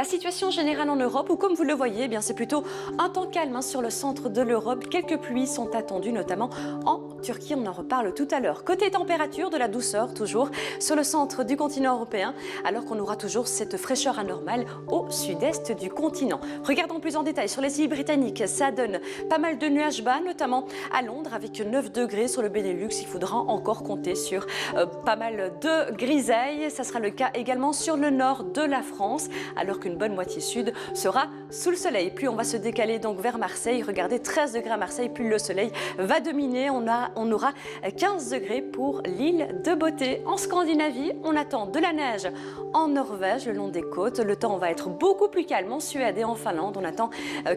situation générale en Europe, où comme vous le voyez, eh bien c'est plutôt un temps calme sur le centre de l'Europe. Quelques pluies sont attendues, notamment en Turquie, on en reparle tout à l'heure. Côté température, de la douceur toujours sur le centre du continent européen, alors qu'on aura toujours cette fraîcheur anormale au sud-est du continent. Regardons plus en détail sur les îles britanniques, ça donne pas mal de nuages bas, notamment à Londres avec 9 degrés. Sur le Benelux, il faudra encore compter sur pas mal de grisailles. Ça sera le cas également sur le nord de la France, alors qu'une bonne moitié sud sera sous le soleil. Puis on va se décaler donc vers Marseille. Regardez, 13 degrés à Marseille, puis le soleil va dominer. On aura 15 degrés pour l'île de Beauté. En Scandinavie, on attend de la neige en Norvège, le long des côtes. Le temps va être beaucoup plus calme en Suède et en Finlande. On attend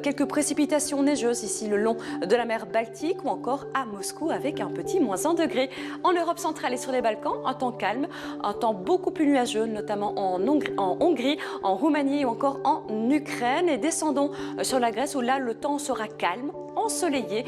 quelques précipitations neigeuses ici le long de la mer Baltique ou encore à Moscou avec un petit -1 degré. En Europe centrale et sur les Balkans, un temps calme, un temps beaucoup plus nuageux, notamment en Hongrie, en Roumanie ou encore en Ukraine. Et descendons sur la Grèce où là le temps sera calme, ensoleillé.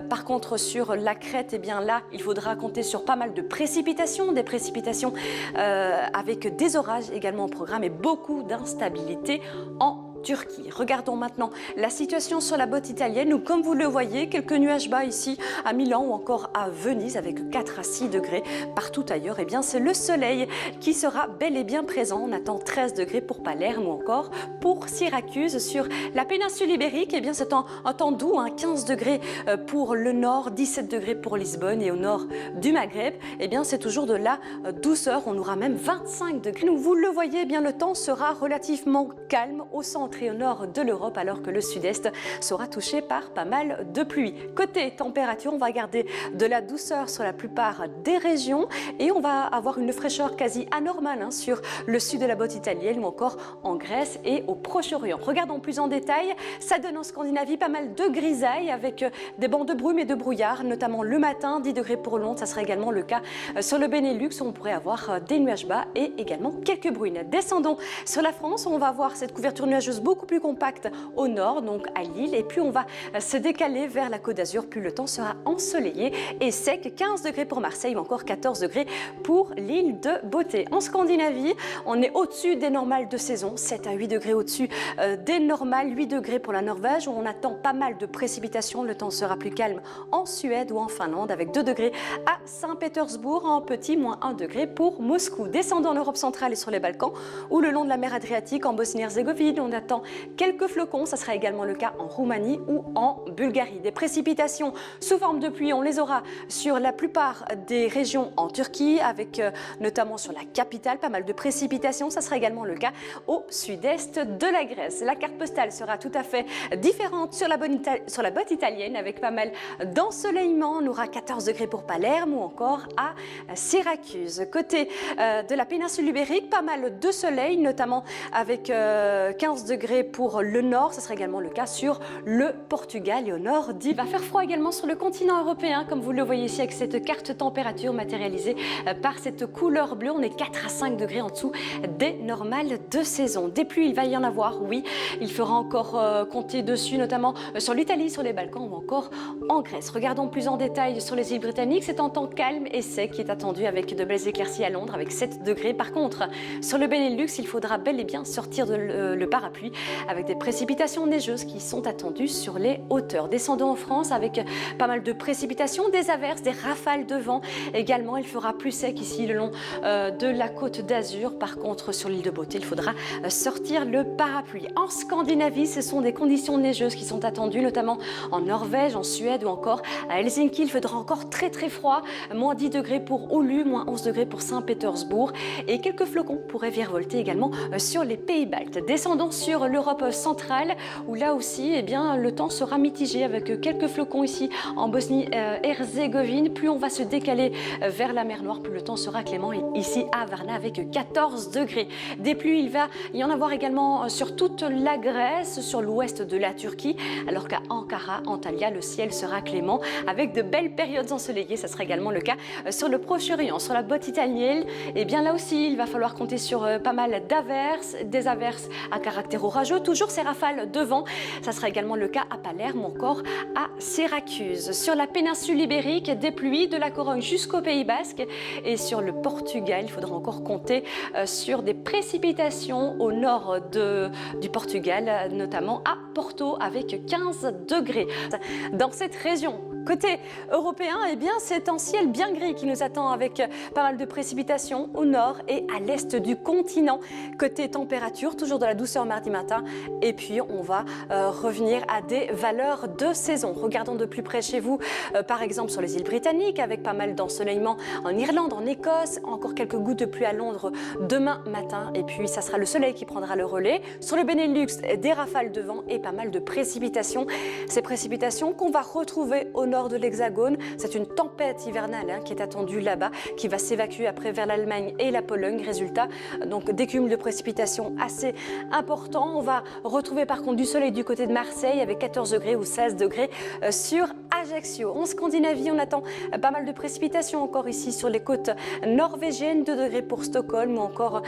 Par contre sur la Crète, eh bien là il faudra compter sur pas mal de précipitations, des précipitations avec des orages également au programme et beaucoup d'instabilité en Turquie. Regardons maintenant la situation sur la côte italienne où, comme vous le voyez, quelques nuages bas ici à Milan ou encore à Venise avec 4 à 6 degrés. Partout ailleurs, eh bien, c'est le soleil qui sera bel et bien présent. On attend 13 degrés pour Palerme ou encore pour Syracuse. Sur la péninsule ibérique, eh bien, c'est un temps doux, 15 degrés pour le nord, 17 degrés pour Lisbonne et au nord du Maghreb, eh bien, c'est toujours de la douceur. On aura même 25 degrés. Vous le voyez, eh bien, le temps sera relativement calme au centre et au nord de l'Europe, alors que le sud-est sera touché par pas mal de pluie. Côté température, on va garder de la douceur sur la plupart des régions et on va avoir une fraîcheur quasi anormale sur le sud de la côte italienne ou encore en Grèce et au Proche-Orient. Regardons plus en détail, ça donne en Scandinavie pas mal de grisailles avec des bancs de brume et de brouillard, notamment le matin, 10 degrés pour Londres. Ça sera également le cas sur le Benelux où on pourrait avoir des nuages bas et également quelques bruines. Descendons sur la France, on va avoir cette couverture nuageuse beaucoup plus compacte au nord, donc à Lille, et puis on va se décaler vers la Côte d'Azur, puis le temps sera ensoleillé et sec, 15 degrés pour Marseille ou encore 14 degrés pour l'île de Beauté. En Scandinavie, on est au-dessus des normales de saison, 7 à 8 degrés au-dessus des normales, 8 degrés pour la Norvège où on attend pas mal de précipitations. Le temps sera plus calme en Suède ou en Finlande avec 2 degrés à Saint-Pétersbourg, un petit -1 degré pour Moscou. Descendons en Europe centrale et sur les Balkans ou le long de la mer Adriatique en Bosnie-Herzégovine, on attend quelques flocons, ça sera également le cas en Roumanie ou en Bulgarie. Des précipitations sous forme de pluie, on les aura sur la plupart des régions en Turquie, avec notamment sur la capitale, pas mal de précipitations. Ça sera également le cas au sud-est de la Grèce. La carte postale sera tout à fait différente sur la côte italienne, avec pas mal d'ensoleillement. On aura 14 degrés pour Palerme ou encore à Syracuse. Côté de la péninsule ibérique, pas mal de soleil, notamment avec 15 degrés pour le nord. Ce sera également le cas sur le Portugal et au nord d'Il. Il va faire froid également sur le continent européen, comme vous le voyez ici avec cette carte température matérialisée par cette couleur bleue. On est 4 à 5 degrés en dessous des normales de saison. Des pluies, il va y en avoir, oui. Il fera encore compter dessus, notamment sur l'Italie, sur les Balkans ou encore en Grèce. Regardons plus en détail sur les îles britanniques. C'est un temps calme et sec qui est attendu avec de belles éclaircies à Londres avec 7 degrés. Par contre, sur le Benelux, il faudra bel et bien sortir le parapluie avec des précipitations neigeuses qui sont attendues sur les hauteurs. Descendons en France avec pas mal de précipitations, des averses, des rafales de vent. Également, il fera plus sec ici le long de la côte d'Azur. Par contre, sur l'île de Beauté, il faudra sortir le parapluie. En Scandinavie, ce sont des conditions neigeuses qui sont attendues, notamment en Norvège, en Suède ou encore à Helsinki. Il faudra encore très froid, -10 degrés pour Oulu, -11 degrés pour Saint-Pétersbourg et quelques flocons pourraient virevolter également sur les pays baltes. Descendons sur l'Europe centrale où là aussi eh bien, le temps sera mitigé avec quelques flocons ici en Bosnie-Herzégovine. Plus on va se décaler vers la mer Noire, plus le temps sera clément ici à Varna avec 14 degrés. Des pluies, il va y en avoir également sur toute la Grèce, sur l'ouest de la Turquie, alors qu'à Ankara, Antalya, le ciel sera clément avec de belles périodes ensoleillées. Ça sera également le cas sur le Proche-Orient. Sur la côte italienne, et bien là aussi, il va falloir compter sur pas mal d'averses, des averses à caractère orageux. Toujours ces rafales de vent. Ça sera également le cas à Palerme ou encore à Syracuse. Sur la péninsule ibérique, des pluies de la Corogne jusqu'au Pays Basque. Et sur le Portugal, il faudra encore compter sur des précipitations au nord du Portugal, notamment à Porto avec 15 degrés. Dans cette région, côté européen, eh bien, c'est un ciel bien gris qui nous attend avec pas mal de précipitations au nord et à l'est du continent. Côté température, toujours de la douceur mardi matin. Et puis, on va revenir à des valeurs de saison. Regardons de plus près chez vous, par exemple sur les îles britanniques, avec pas mal d'ensoleillement en Irlande, en Écosse, encore quelques gouttes de pluie à Londres demain matin. Et puis, ça sera le soleil qui prendra le relais. Sur le Benelux, des rafales de vent et pas mal de précipitations. Ces précipitations qu'on va retrouver au nord de l'Hexagone. C'est une tempête hivernale qui est attendue là-bas, qui va s'évacuer après vers l'Allemagne et la Pologne. Résultat, donc des cumuls de précipitations assez importants. On va retrouver par contre du soleil du côté de Marseille avec 14 degrés ou 16 degrés sur Ajaccio. En Scandinavie, on attend pas mal de précipitations encore ici sur les côtes norvégiennes, 2 degrés pour Stockholm ou encore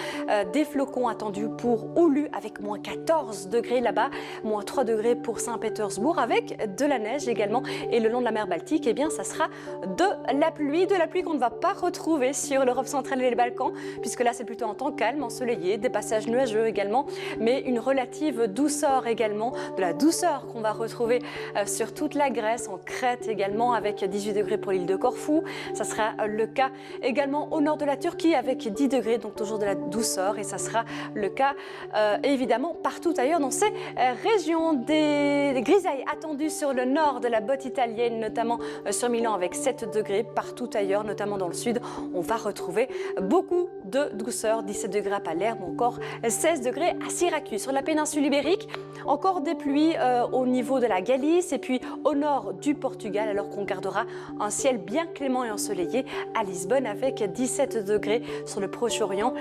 des flocons attendus pour Oulu avec moins 14 degrés là-bas, moins 3 degrés pour Saint-Pétersbourg avec de la neige également. Et le long de la mer Baltique, eh bien, ça sera de la pluie qu'on ne va pas retrouver sur l'Europe centrale et les Balkans, puisque là c'est plutôt un temps calme, ensoleillé, des passages nuageux également, mais une relative douceur également, de la douceur qu'on va retrouver sur toute la Grèce, en Crète également avec 18 degrés pour l'île de Corfou. Ça sera le cas également au nord de la Turquie avec 10 degrés, donc toujours de la douceur, et ça sera le cas évidemment partout ailleurs dans ces régions. Des grisailles attendues sur le nord de la botte italienne, notamment sur Milan avec 7 degrés. Partout ailleurs, notamment dans le sud, on va retrouver beaucoup de douceur, 17 degrés à Palerme ou encore 16 degrés à Syracuse. Sur la péninsule ibérique, encore des pluies au niveau de la Galice et puis au nord du Portugal, alors qu'on gardera un ciel bien clément et ensoleillé à Lisbonne avec 17 degrés sur le Proche-Orient.